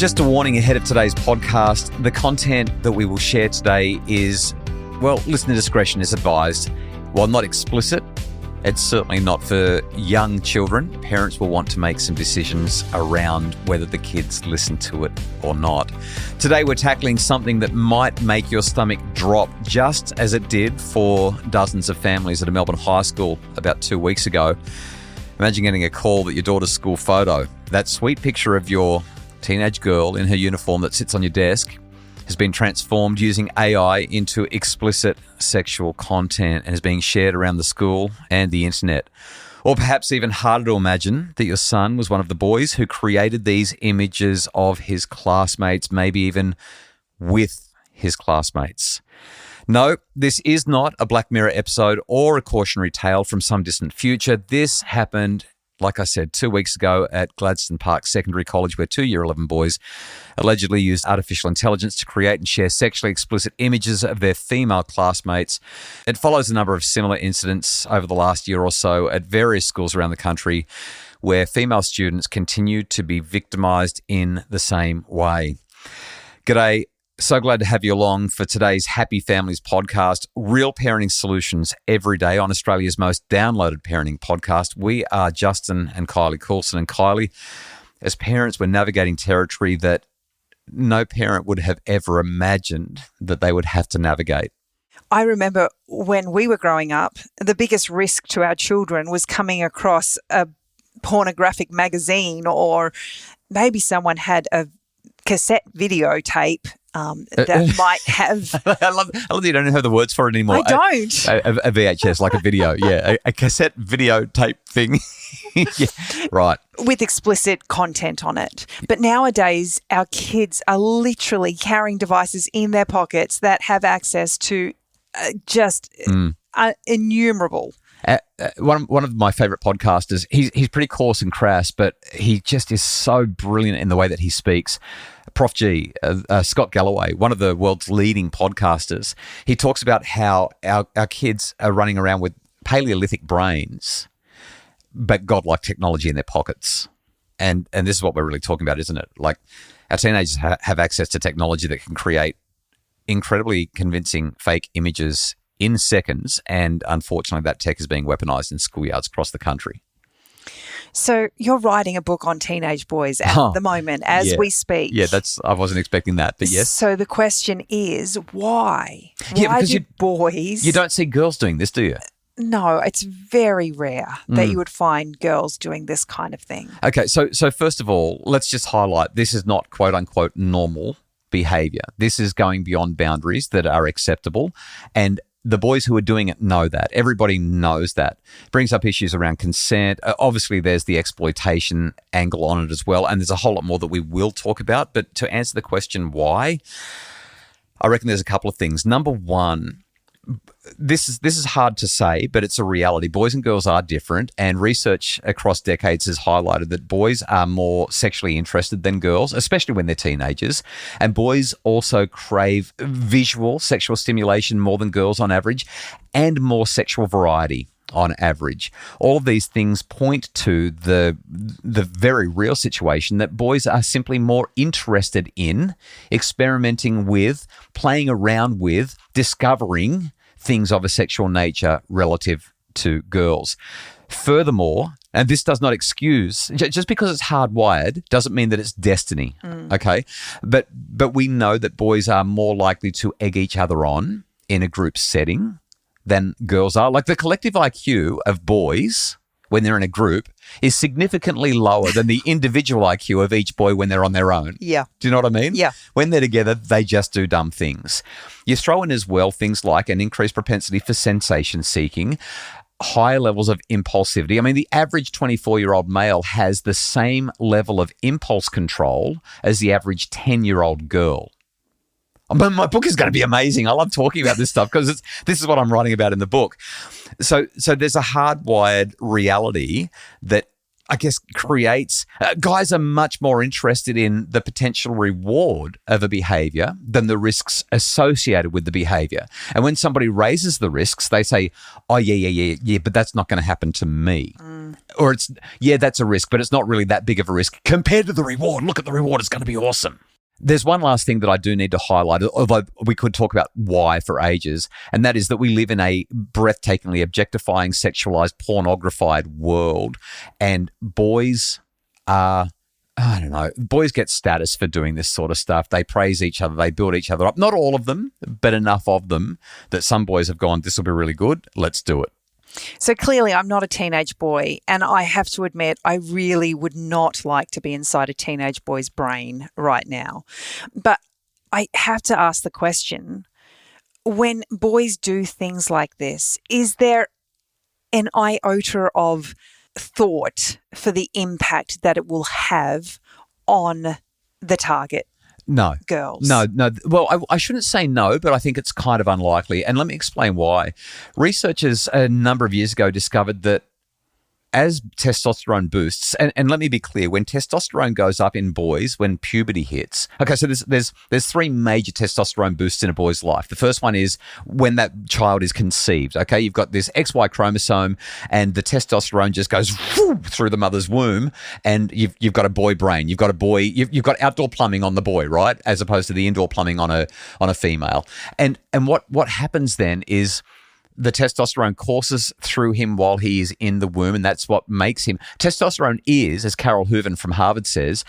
Just a warning ahead of today's podcast, the content that we will share today is, well, listener discretion is advised. While not explicit, it's certainly not for young children. Parents will want to make some decisions around whether the kids listen to it or not. Today we're tackling something that might make your stomach drop, just as it did for dozens of families at a Melbourne high school about 2 weeks ago. Imagine getting a call that your daughter's school photo, that sweet picture of your teenage girl in her uniform that sits on your desk, has been transformed using AI into explicit sexual content and is being shared around the school and the internet. Or perhaps even harder to imagine that your son was one of the boys who created these images of his classmates, maybe even with his classmates. No, this is not a Black Mirror episode or a cautionary tale from some distant future. This happened, like I said, 2 weeks ago at Gladstone Park Secondary College, where 2 Year 11 boys allegedly used artificial intelligence to create and share sexually explicit images of their female classmates. It follows a number of similar incidents over the last year or so at various schools around the country where female students continue to be victimised in the same way. G'day. So glad to have you along for today's Happy Families podcast, real parenting solutions every day on Australia's most downloaded parenting podcast. We are Justin and Kylie Coulson. And Kylie, as parents, we're navigating territory that no parent would have ever imagined that they would have to navigate. I remember when we were growing up, the biggest risk to our children was coming across a pornographic magazine, or maybe someone had a cassette videotape that might have... I love that you don't have the words for it anymore. I don't. A VHS, like a video, yeah. A cassette videotape thing. Yeah, right. With explicit content on it. But nowadays, our kids are literally carrying devices in their pockets that have access to innumerable. One of my favourite podcasters, he's pretty coarse and crass, but he just is so brilliant in the way that he speaks. Prof G, Scott Galloway, one of the world's leading podcasters, he talks about how our kids are running around with Paleolithic brains, but godlike technology in their pockets. And this is what we're really talking about, isn't it? Like, our teenagers have access to technology that can create incredibly convincing fake images in seconds, and unfortunately that tech is being weaponized in schoolyards across the country. So you're writing a book on teenage boys at the moment as we speak. Yeah, I wasn't expecting that, but yes. So the question is, why? Why do boys... You don't see girls doing this, do you? No, it's very rare that you would find girls doing this kind of thing. Okay, so first of all, let's just highlight this is not quote-unquote normal behaviour. This is going beyond boundaries that are acceptable, and the boys who are doing it know that. Everybody knows that. Brings up issues around consent. Obviously, there's the exploitation angle on it as well, and there's a whole lot more that we will talk about. But to answer the question why, I reckon there's a couple of things. Number one, this is hard to say, but it's a reality. Boys and girls are different, and research across decades has highlighted that boys are more sexually interested than girls, especially when they're teenagers. And boys also crave visual sexual stimulation more than girls on average, and more sexual variety on average. All of these things point to the very real situation that boys are simply more interested in experimenting with, playing around with, discovering things of a sexual nature relative to girls. Furthermore, and this does not excuse, just because it's hardwired doesn't mean that it's destiny, okay? But we know that boys are more likely to egg each other on in a group setting than girls are. Like, the collective IQ of boys when they're in a group is significantly lower than the individual IQ of each boy when they're on their own. Yeah. Do you know what I mean? Yeah. When they're together, they just do dumb things. You throw in as well things like an increased propensity for sensation seeking, higher levels of impulsivity. I mean, the average 24-year-old male has the same level of impulse control as the average 10-year-old girl. My book is going to be amazing. I love talking about this stuff because this is what I'm writing about in the book. So there's a hardwired reality that I guess creates guys are much more interested in the potential reward of a behavior than the risks associated with the behavior. And when somebody raises the risks, they say, oh, yeah, but that's not going to happen to me. Or it's, yeah, that's a risk, but it's not really that big of a risk compared to the reward. Look at the reward. It's going to be awesome. There's one last thing that I do need to highlight, although we could talk about why for ages, and that is that we live in a breathtakingly objectifying, sexualized, pornographied world, and boys are, I don't know, boys get status for doing this sort of stuff. They praise each other. They build each other up. Not all of them, but enough of them that some boys have gone, this will be really good. Let's do it. So clearly I'm not a teenage boy, and I have to admit I really would not like to be inside a teenage boy's brain right now. But I have to ask the question, when boys do things like this, is there an iota of thought for the impact that it will have on the target? No. Girls. No. Well, I shouldn't say no, but I think it's kind of unlikely. And let me explain why. Researchers a number of years ago discovered that as testosterone boosts, and let me be clear, when testosterone goes up in boys, when puberty hits, okay, so there's three major testosterone boosts in a boy's life. The first one is when that child is conceived, okay? You've got this XY chromosome and the testosterone just goes through the mother's womb and you've got a boy brain. You've got a boy, you've got outdoor plumbing on the boy, right? As opposed to the indoor plumbing on a female. And what happens then is the testosterone courses through him while he is in the womb, and that's what makes him. Testosterone is, as Carol Hooven from Harvard says,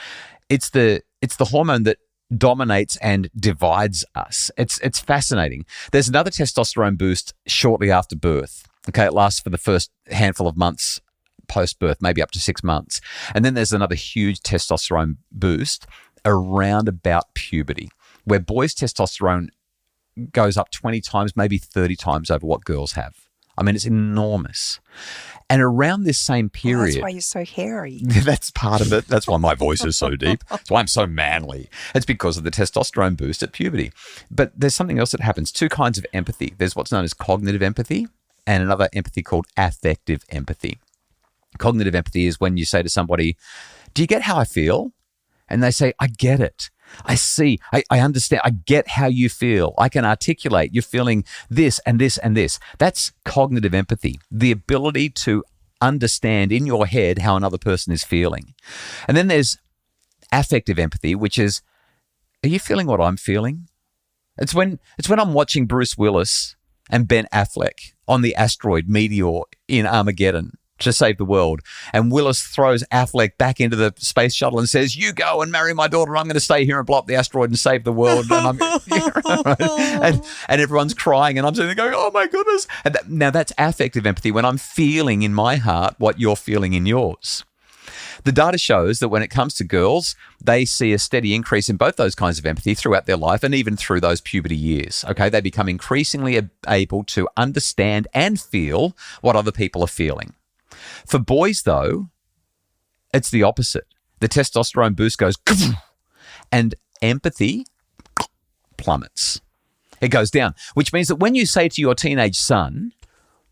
it's the hormone that dominates and divides us. It's fascinating. There's another testosterone boost shortly after birth. Okay, it lasts for the first handful of months post-birth, maybe up to 6 months. And then there's another huge testosterone boost around about puberty, where boys' testosterone goes up 20 times, maybe 30 times over what girls have. I mean, it's enormous. And around this same period... that's why you're so hairy. That's part of it. That's why my voice is so deep. That's why I'm so manly. It's because of the testosterone boost at puberty. But there's something else that happens. Two kinds of empathy. There's what's known as cognitive empathy and another empathy called affective empathy. Cognitive empathy is when you say to somebody, do you get how I feel? And they say, I get it. I see, I understand, I get how you feel. I can articulate you're feeling this and this and this. That's cognitive empathy, the ability to understand in your head how another person is feeling. And then there's affective empathy, which is, are you feeling what I'm feeling? It's when I'm watching Bruce Willis and Ben Affleck on the asteroid Meteor in Armageddon to save the world. And Willis throws Affleck back into the space shuttle and says, you go and marry my daughter. I'm going to stay here and blow up the asteroid and save the world. And, and everyone's crying and I'm sitting there going, oh my goodness. And now that's affective empathy, when I'm feeling in my heart what you're feeling in yours. The data shows that when it comes to girls, they see a steady increase in both those kinds of empathy throughout their life and even through those puberty years. Okay, they become increasingly able to understand and feel what other people are feeling. For boys, though, it's the opposite. The testosterone boost goes and empathy plummets. It goes down, which means that when you say to your teenage son,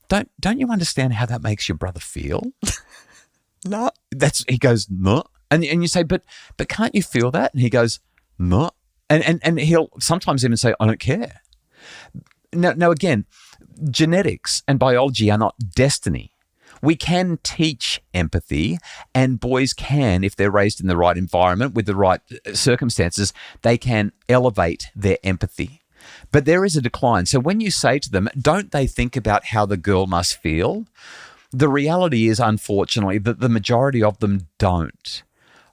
don't you understand how that makes your brother feel? No. He goes, no. And you say, but can't you feel that? And he goes, no. And he'll sometimes even say, I don't care. Now again, genetics and biology are not destiny. We can teach empathy, and boys can, if they're raised in the right environment with the right circumstances, they can elevate their empathy. But there is a decline. So when you say to them, don't they think about how the girl must feel? The reality is, unfortunately, that the majority of them don't.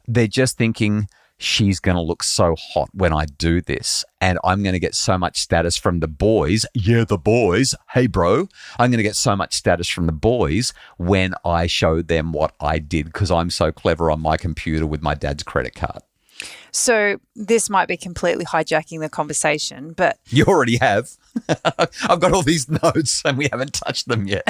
They're just thinking, she's going to look so hot when I do this, and I'm going to get so much status from the boys. Yeah, the boys. Hey, bro, I'm going to get so much status from the boys when I show them what I did because I'm so clever on my computer with my dad's credit card. So this might be completely hijacking the conversation, but... You already have. I've got all these notes and we haven't touched them yet.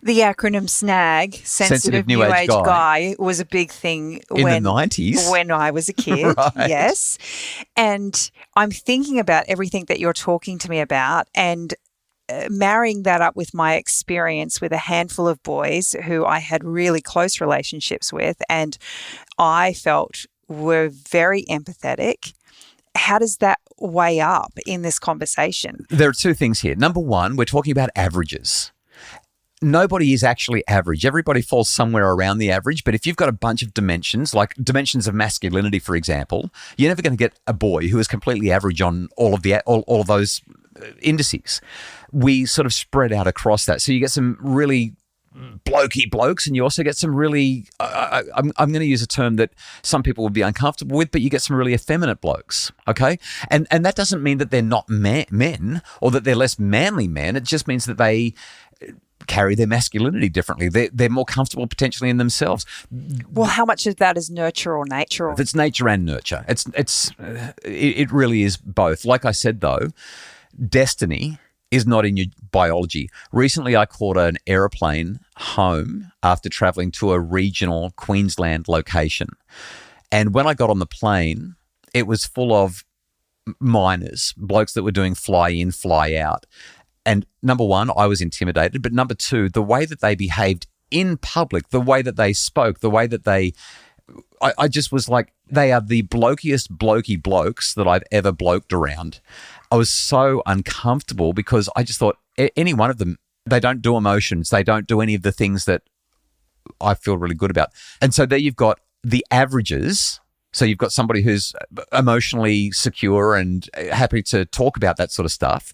The acronym SNAG, Sensitive New Age Guy, was a big thing in the 90s. When I was a kid, right. Yes. And I'm thinking about everything that you're talking to me about and marrying that up with my experience with a handful of boys who I had really close relationships with and I felt were very empathetic. How does that weigh up in this conversation? There are two things here. Number one, we're talking about averages. nobody is actually average. Everybody falls somewhere around the average. But if you've got a bunch of dimensions, like dimensions of masculinity, for example, you're never going to get a boy who is completely average on all of those indices. We sort of spread out across that. So you get some really blokey blokes, and you also get some really, I'm going to use a term that some people would be uncomfortable with, but you get some really effeminate blokes, okay? And that doesn't mean that they're not men or that they're less manly men. It just means that they carry their masculinity differently. They're more comfortable potentially in themselves. Well, how much of that is nurture or nature? If it's nature and nurture. It really is both. Like I said, though, destiny is not in your biology. Recently, I caught an aeroplane home after traveling to a regional Queensland location. And when I got on the plane, it was full of minors, blokes that were doing fly in, fly out. And number one, I was intimidated. But number two, the way that they behaved in public, the way that they spoke, the way that I just was like, they are the blokiest blokey blokes that I've ever bloked around. I was so uncomfortable because I just thought any one of them, they don't do emotions. They don't do any of the things that I feel really good about. And so there you've got the averages. So you've got somebody who's emotionally secure and happy to talk about that sort of stuff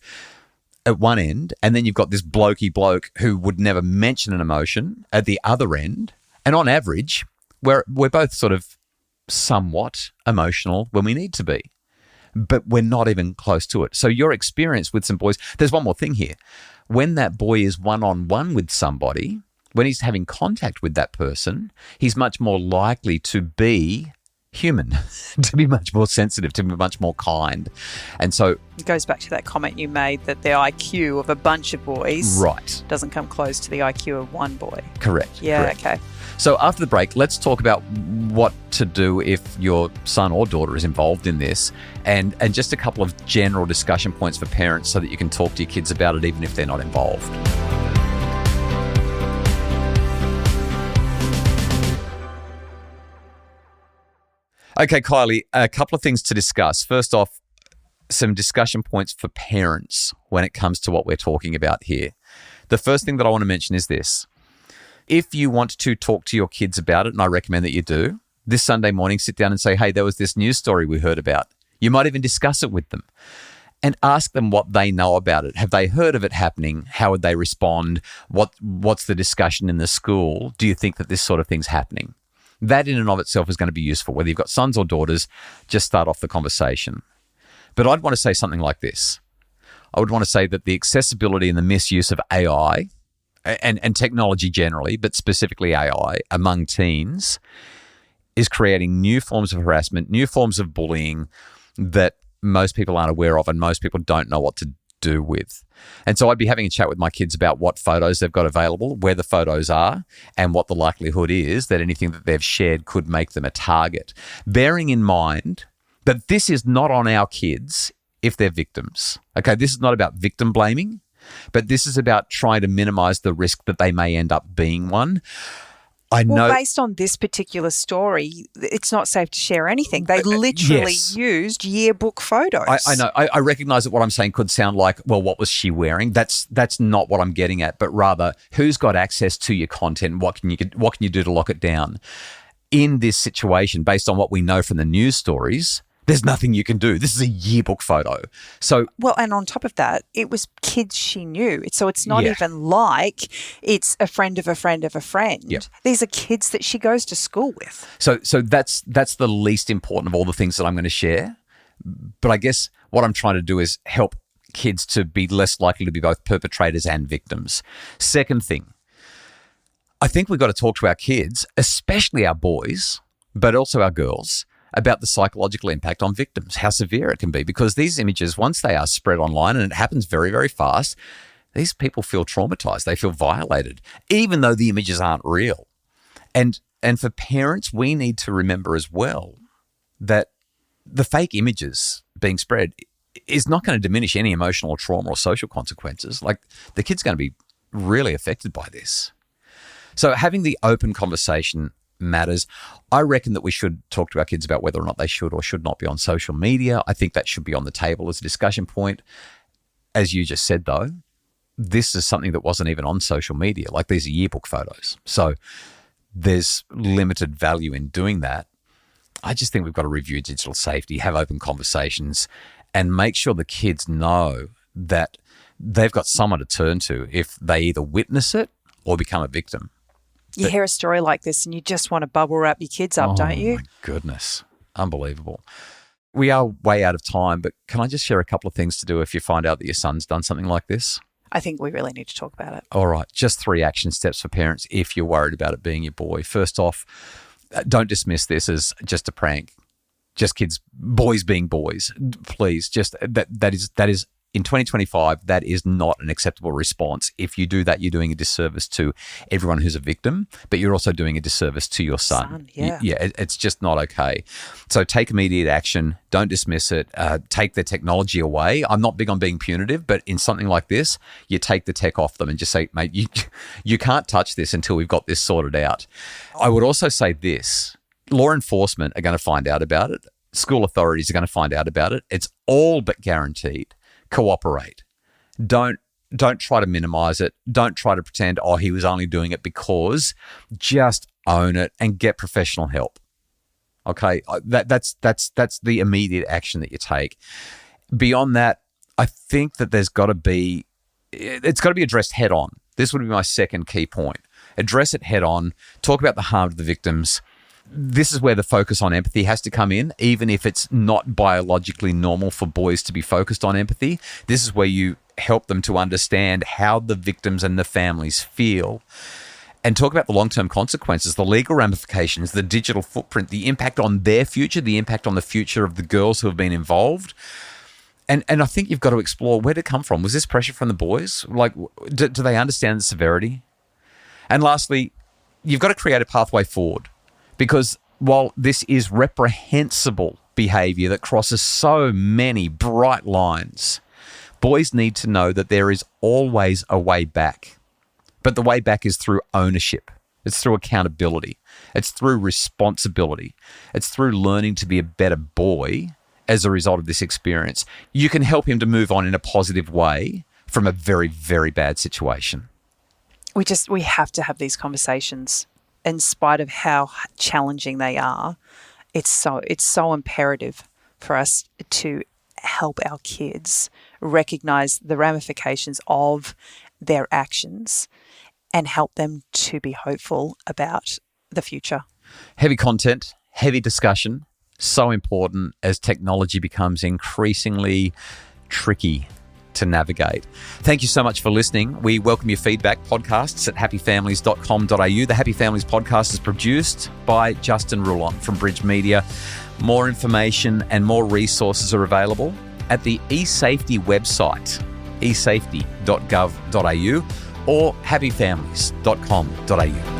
at one end. And then you've got this blokey bloke who would never mention an emotion at the other end. And on average, we're both sort of somewhat emotional when we need to be, but we're not even close to it. So your experience with some boys, there's one more thing here. When that boy is one-on-one with somebody, when he's having contact with that person, he's much more likely to be human, to be much more sensitive, to be much more kind. And so it goes back to that comment you made that the IQ of a bunch of boys doesn't come close to the IQ of one boy. Correct. Yeah, correct. okay. So after the break, let's talk about what to do if your son or daughter is involved in this, and just a couple of general discussion points for parents so that you can talk to your kids about it even if they're not involved. Okay, Kylie, a couple of things to discuss. First off, some discussion points for parents when it comes to what we're talking about here. The first thing that I want to mention is this. If you want to talk to your kids about it, and I recommend that you do, this Sunday morning, sit down and say, hey, there was this news story we heard about. You might even discuss it with them and ask them what they know about it. Have they heard of it happening? How would they respond? What's the discussion in the school? Do you think that this sort of thing's happening? That in and of itself is going to be useful. Whether you've got sons or daughters, just start off the conversation. But I'd want to say something like this. I would want to say that the accessibility and the misuse of AI and technology generally, but specifically AI among teens, is creating new forms of harassment, new forms of bullying that most people aren't aware of and most people don't know what to do with. And so I'd be having a chat with my kids about what photos they've got available, where the photos are, and what the likelihood is that anything that they've shared could make them a target. Bearing in mind that this is not on our kids if they're victims. Okay, this is not about victim blaming, but this is about trying to minimize the risk that they may end up being one. Well, based on this particular story, it's not safe to share anything. They literally used yearbook photos. I know. I recognize that what I'm saying could sound like, well, what was she wearing? That's not what I'm getting at, but rather who's got access to your content and what can you do to lock it down? In this situation, based on what we know from the news stories, there's nothing you can do. This is a yearbook photo. So well, and on top of that, it was kids she knew. So it's not even like it's a friend of a friend of a friend. Yeah. These are kids that she goes to school with. So that's the least important of all the things that I'm going to share. But I guess what I'm trying to do is help kids to be less likely to be both perpetrators and victims. Second thing, I think we've got to talk to our kids, especially our boys, but also our girls, about the psychological impact on victims, how severe it can be, because these images, once they are spread online, and it happens very, very fast, these people feel traumatized. They feel violated, even though the images aren't real. And for parents, we need to remember as well that the fake images being spread is not going to diminish any emotional trauma or social consequences. Like, the kid's going to be really affected by this. So having the open conversation matters. I reckon that we should talk to our kids about whether or not they should or should not be on social media. I think that should be on the table as a discussion point. As you just said, though, this is something that wasn't even on social media. Like, these are yearbook photos. So there's limited value in doing that. I just think we've got to review digital safety, have open conversations, and make sure the kids know that they've got someone to turn to if they either witness it or become a victim. You hear a story like this and you just want to bubble wrap your kids up, don't you? Oh, my goodness. Unbelievable. We are way out of time, but can I just share a couple of things to do if you find out that your son's done something like this? I think we really need to talk about it. All right. Just 3 action steps for parents if you're worried about it being your boy. First off, don't dismiss this as just a prank. Just kids, boys being boys. Please, just that is in 2025, that is not an acceptable response. If you do that, you're doing a disservice to everyone who's a victim, but you're also doing a disservice to your son. It's just not okay. So take immediate action. Don't dismiss it. Take the technology away. I'm not big on being punitive, but in something like this, you take the tech off them and just say, mate, you can't touch this until we've got this sorted out. I would also say this. Law enforcement are going to find out about it. School authorities are going to find out about it. It's all but guaranteed. Cooperate. Don't try to minimize it. Don't try to pretend, he was only doing it because. Just own it and get professional help. Okay, that's the immediate action that you take. Beyond that, I think that it's got to be addressed head on. This would be my second key point. Address it head on. Talk about the harm to the victims. This is where the focus on empathy has to come in, even if it's not biologically normal for boys to be focused on empathy. This is where you help them to understand how the victims and the families feel and talk about the long-term consequences, the legal ramifications, the digital footprint, the impact on their future, the impact on the future of the girls who have been involved. And I think you've got to explore where did it come from. Was this pressure from the boys? Like, do they understand the severity? And lastly, you've got to create a pathway forward. Because while this is reprehensible behaviour that crosses so many bright lines, boys need to know that there is always a way back. But the way back is through ownership. It's through accountability. It's through responsibility. It's through learning to be a better boy as a result of this experience. You can help him to move on in a positive way from a very, very bad situation. We have to have these conversations. In spite of how challenging they are, it's so imperative for us to help our kids recognize the ramifications of their actions and help them to be hopeful about the future. Heavy content, heavy discussion, so important as technology becomes increasingly tricky to navigate. Thank you so much for listening. We welcome your feedback. Podcasts at happyfamilies.com.au. The Happy Families podcast is produced by Justin Rulon from Bridge Media. More information and more resources are available at the eSafety website, esafety.gov.au or happyfamilies.com.au.